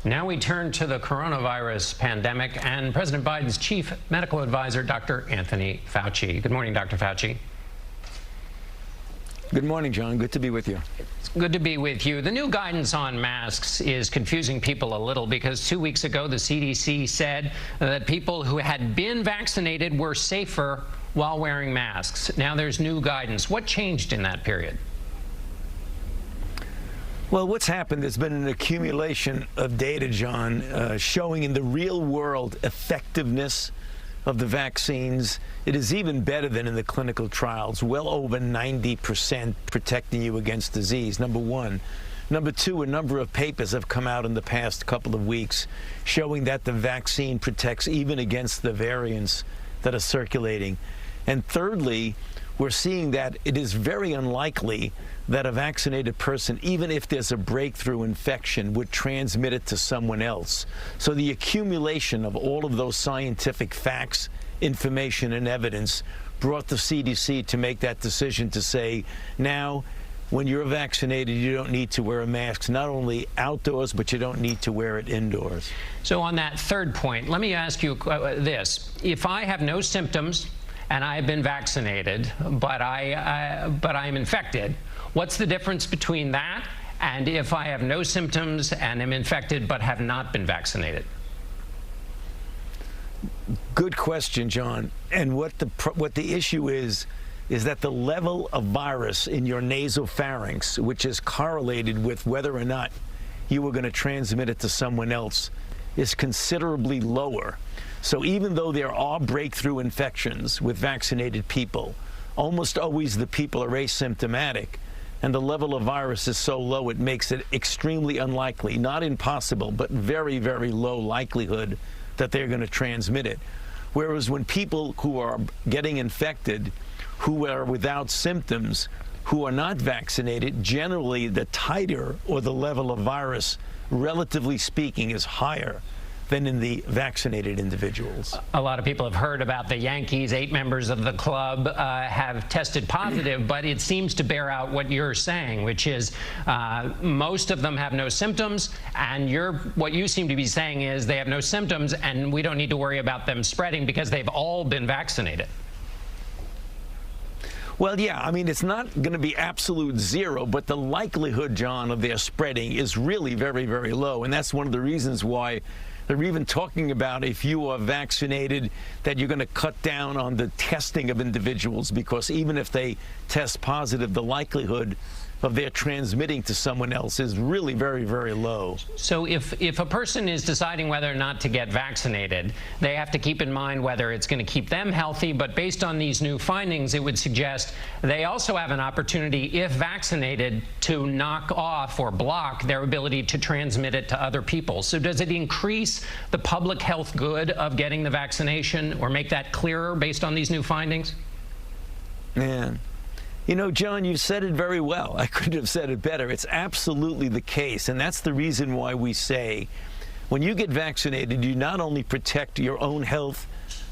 Now we turn to the coronavirus pandemic and President Biden's chief medical advisor, Dr. Anthony Fauci. Good morning, Dr. Fauci. Good morning, John. Good to be with you. It's good to be with you. The new guidance on masks is confusing people a little because 2 weeks ago, the CDC said that people who had been vaccinated were safer while wearing masks. Now there's new guidance. What changed in that period? Well, what's happened, there's been an accumulation of data, John, showing in the real world effectiveness of the vaccines. It is even better than in the clinical trials, well over 90% protecting you against disease, number one. Number two, a number of papers have come out in the past couple of weeks showing that the vaccine protects even against the variants that are circulating. And thirdly, we're seeing that it is very unlikely that a vaccinated person, even if there's a breakthrough infection, would transmit it to someone else. So the accumulation of all of those scientific facts, information, and evidence brought the CDC to make that decision to say, now, when you're vaccinated, you don't need to wear a mask, not only outdoors, but you don't need to wear it indoors. So on that third point, let me ask you this. If I have no symptoms and I have been vaccinated, but I'm infected, what's the difference between that and if I have no symptoms and am infected but have not been vaccinated? Good question, John. And what the issue is that the level of virus in your nasopharynx, which is correlated with whether or not you were going to transmit it to someone else, is considerably lower. So even though there are breakthrough infections with vaccinated people, almost always the people are asymptomatic, and the level of virus is so low it makes it extremely unlikely, not impossible, but very, very low likelihood that they're going to transmit it. Whereas when people who are getting infected, who are without symptoms, who are not vaccinated, generally the titer or the level of virus, relatively speaking, is higher than in the vaccinated individuals. A lot of people have heard about the Yankees. 8 members of the club have tested positive, but it seems to bear out what you're saying, which is most of them have no symptoms, and what you seem to be saying is they have no symptoms and we don't need to worry about them spreading because they've all been vaccinated. Well, yeah, I mean, it's not going to be absolute zero, but the likelihood, John, of their spreading is really very, very low. And that's one of the reasons why they're even talking about, if you are vaccinated, that you're going to cut down on the testing of individuals, because even if they test positive, the likelihood of their transmitting to someone else is really very, very low. So if a person is deciding whether or not to get vaccinated, they have to keep in mind whether it's going to keep them healthy, but based on these new findings, it would suggest they also have an opportunity, if vaccinated, to knock off or block their ability to transmit it to other people. So does it increase the public health good of getting the vaccination or make that clearer based on these new findings? Man. You know, John, you said it very well. I couldn't have said it better. It's absolutely the case. And that's the reason why we say when you get vaccinated, you not only protect your own health,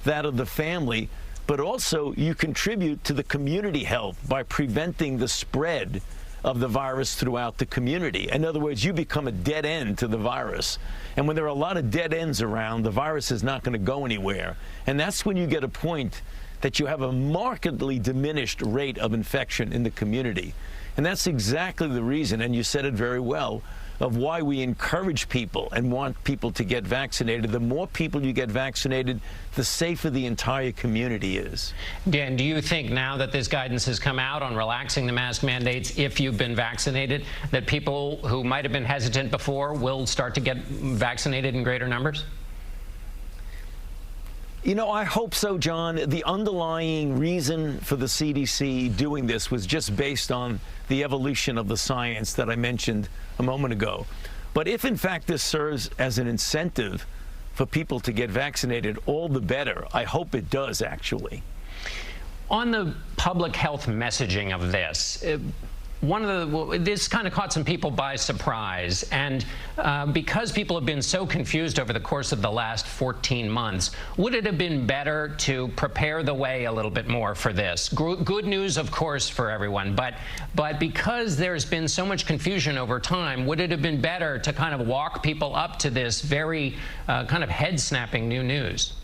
that of the family, but also you contribute to the community health by preventing the spread of the virus throughout the community. In other words, you become a dead end to the virus. And when there are a lot of dead ends around, the virus is not going to go anywhere. And that's when you get a point that you have a markedly diminished rate of infection in the community. And that's exactly the reason, and you said it very well, of why we encourage people and want people to get vaccinated. The more people you get vaccinated, the safer the entire community is. Dan, do you think now that this guidance has come out on relaxing the mask mandates, if you've been vaccinated, that people who might have been hesitant before will start to get vaccinated in greater numbers? You know, I hope so, John. The underlying reason for the CDC doing this was just based on the evolution of the science that I mentioned a moment ago. But if, in fact, this serves as an incentive for people to get vaccinated, all the better. I hope it does, actually. On the public health messaging of this, this kind of caught some people by surprise, and because people have been so confused over the course of the last 14 months, would it have been better to prepare the way a little bit more for this? Good news, of course, for everyone, but because there's been so much confusion over time, would it have been better to kind of walk people up to this very kind of head-snapping new news?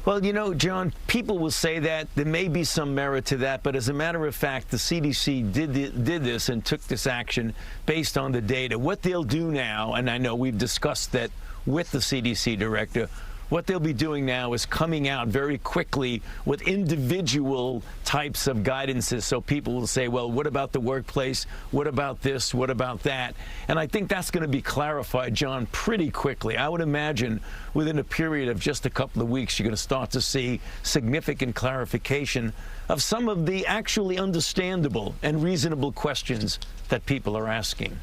Well, you know, John, people will say that. There may be some merit to that, but as a matter of fact, the CDC did this and took this action based on the data. What they'll do now, and I know we've discussed that with the CDC director, what they'll be doing now is coming out very quickly with individual types of guidances, so people will say, well, what about the workplace? What about this? What about that? And I think that's going to be clarified, John, pretty quickly. I would imagine within a period of just a couple of weeks, you're going to start to see significant clarification of some of the actually understandable and reasonable questions that people are asking.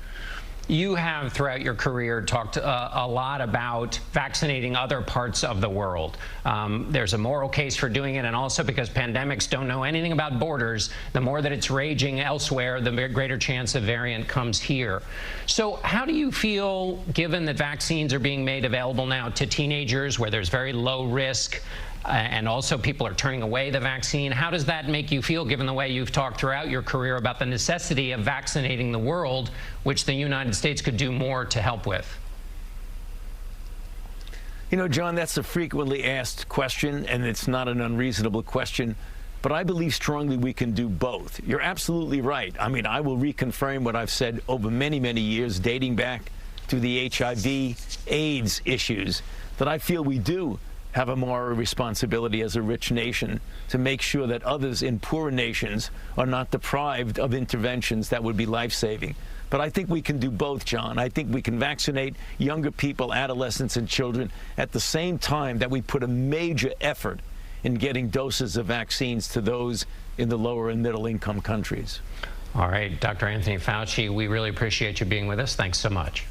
You have, throughout your career, talked a lot about vaccinating other parts of the world. There's a moral case for doing it, and also because pandemics don't know anything about borders, the more that it's raging elsewhere, the greater chance a variant comes here. So how do you feel, given that vaccines are being made available now to teenagers where there's very low risk, and also people are turning away the vaccine? How does that make you feel, given the way you've talked throughout your career about the necessity of vaccinating the world, which the United States could do more to help with? You know, John, that's a frequently asked question, and it's not an unreasonable question. But I believe strongly we can do both. You're absolutely right. I mean, I will reconfirm what I've said over many, many years, dating back to the HIV/AIDS issues, that I feel we do have a moral responsibility as a rich nation to make sure that others in poorer nations are not deprived of interventions that would be life-saving. But I think we can do both, John. I think we can vaccinate younger people, adolescents, and children at the same time that we put a major effort in getting doses of vaccines to those in the lower and middle income countries. All right, Dr. Anthony Fauci, we really appreciate you being with us. Thanks so much.